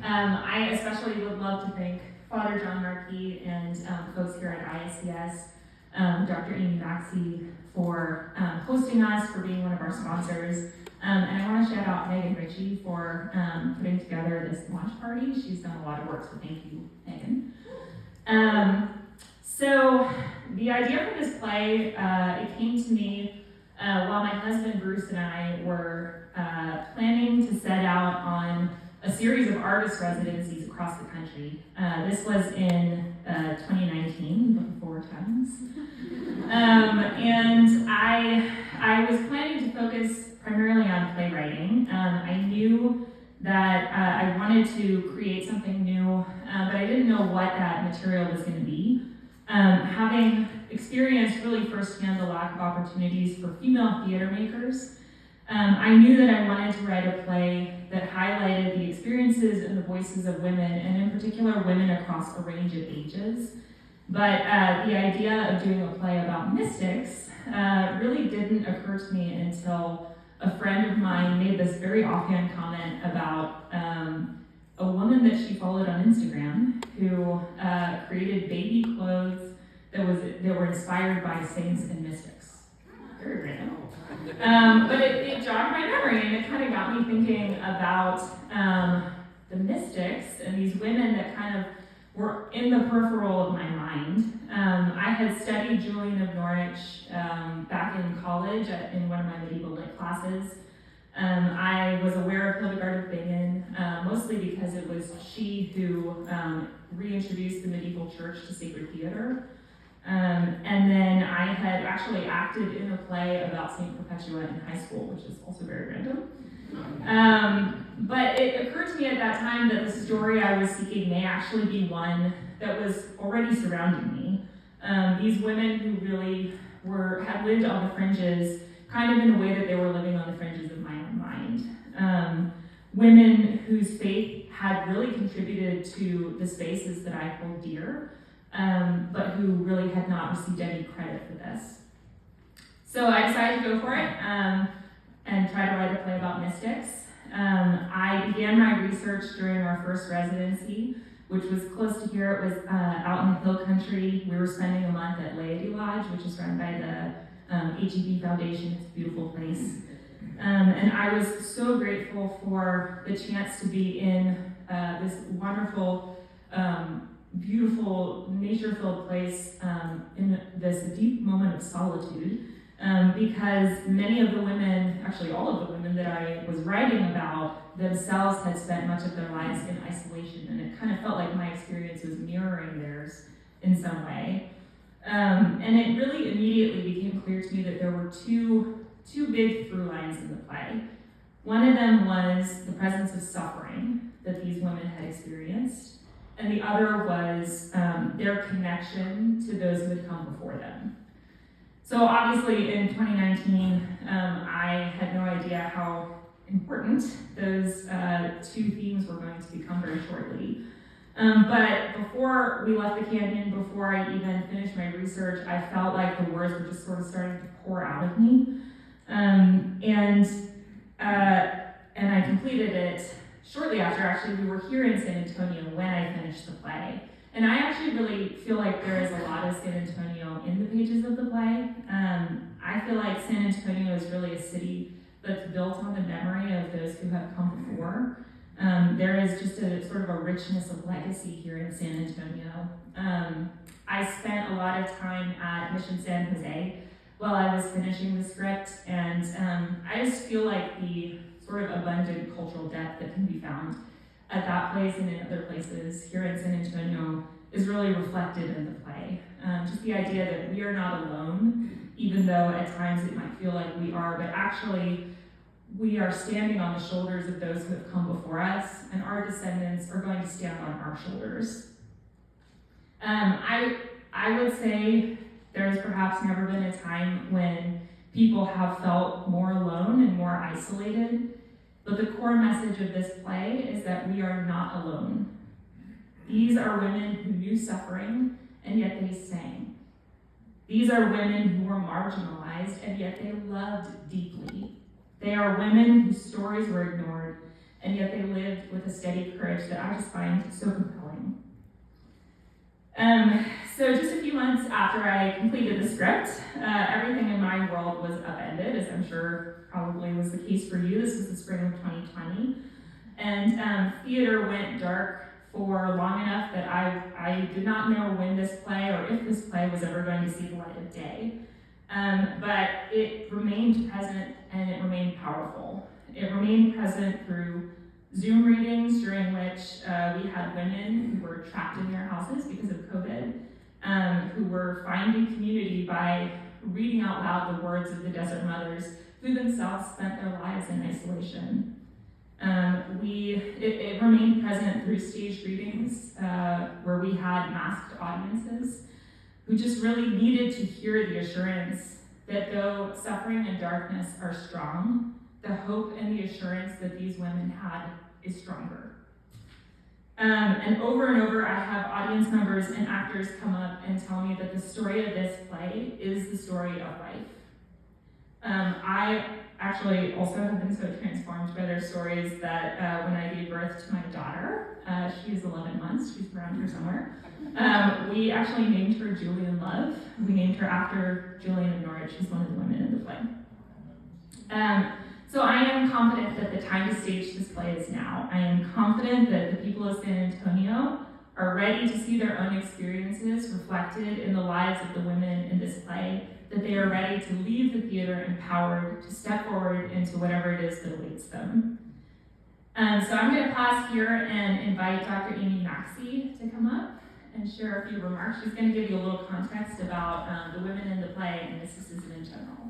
I especially would love to thank Father John Markey and folks here at ISCS, Dr. Amy Maxey for hosting us, for being one of our sponsors. And I want to shout out Megan Ritchie for putting together this launch party. She's done a lot of work, so thank you, Megan. So the idea for this play, it came to me while my husband Bruce and I were planning to set out on a series of artist residencies across the country. This was in 2019, before times. And I was planning to focus primarily on playwriting. I knew that I wanted to create something new, but I didn't know what that material was going to be. Having experienced really firsthand the lack of opportunities for female theater makers, I knew that I wanted to write a play that highlighted the experiences and the voices of women, and in particular women across a range of ages. But the idea of doing a play about mystics really didn't occur to me until a friend of mine made this very offhand comment about a woman that she followed on Instagram who created baby clothes that were inspired by saints and mystics. Very random. But it jogged my memory, and it kind of got me thinking about the mystics and these women that kind of were in the peripheral of my mind. I had studied Julian of Norwich back in college in one of my medieval lit classes. I was aware of Hildegard of Bingen, mostly because it was she who reintroduced the medieval church to sacred theater. And then I had actually acted in a play about St. Perpetua in high school, which is also very random. But it occurred to me at that time that the story I was seeking may actually be one that was already surrounding me. These women who really had lived on the fringes, kind of in the way that they were living on the fringes of my own mind. Women whose faith had really contributed to the spaces that I hold dear, but who really had not received any credit for this. So I decided to go for it and try to write a play about mystics. I began my research during our first residency, which was close to here. It was out in the hill country. We were spending a month at Laity Lodge, which is run by the HEB Foundation. It's a beautiful place. And I was so grateful for the chance to be in this wonderful, beautiful, nature-filled place in this deep moment of solitude, because many of the women, actually all of the women that I was writing about themselves had spent much of their lives in isolation, and it kind of felt like my experience was mirroring theirs in some way. And it really immediately became clear to me that there were two big through lines in the play. One of them was the presence of suffering that these women had experienced, and the other was their connection to those who had come before them. So obviously in 2019, I had no idea how important those two themes were going to become very shortly. But before we left the canyon, before I even finished my research, I felt like the words were just sort of starting to pour out of me. And I completed it shortly after. Actually, we were here in San Antonio when I finished the play. And I actually really feel like there is a lot of San Antonio in the pages of the play. I feel like San Antonio is really a city that's built on the memory of those who have come before. There is just a sort of a richness of legacy here in San Antonio. I spent a lot of time at Mission San Jose while I was finishing the script, and I just feel like the sort of abundant cultural depth that can be found at that place and in other places here in San Antonio is really reflected in the play. Just the idea that we are not alone, even though at times it might feel like we are, but actually we are standing on the shoulders of those who have come before us, and our descendants are going to stand on our shoulders. I would say there's perhaps never been a time when people have felt more alone and more isolated, but the core message of this play is that we are not alone. These are women who knew suffering, and yet they sang. These are women who were marginalized, and yet they loved deeply. They are women whose stories were ignored. and yet they lived with a steady courage that I just find so compelling. So just a few months after I completed the script, everything in my world was upended, as I'm sure probably was the case for you. This was the spring of 2020. And theater went dark for long enough that I did not know when this play or if this play was ever going to see the light of day. But it remained present and it remained powerful. It remained present through Zoom readings during which we had women who were trapped in their houses because of COVID, who were finding community by reading out loud the words of the Desert Mothers who themselves spent their lives in isolation. It remained present through staged readings where we had masked audiences who just really needed to hear the assurance that though suffering and darkness are strong, the hope and the assurance that these women had is stronger. And over, I have audience members and actors come up and tell me that the story of this play is the story of life. I actually also have been so transformed by their stories that when I gave birth to my daughter, she is 11 months, she's around here somewhere, we actually named her Julian Love. We named her after Julian and Norwich, she's one of the women in the play. So I am confident that the time to stage this play is now. I am confident that the people of San Antonio are ready to see their own experiences reflected in the lives of the women in this play, that they are ready to leave the theater empowered to step forward into whatever it is that awaits them. So I'm going to pause here and invite Dr. Amy Maxey to come up and share a few remarks. She's going to give you a little context about the women in the play and mysticism in general.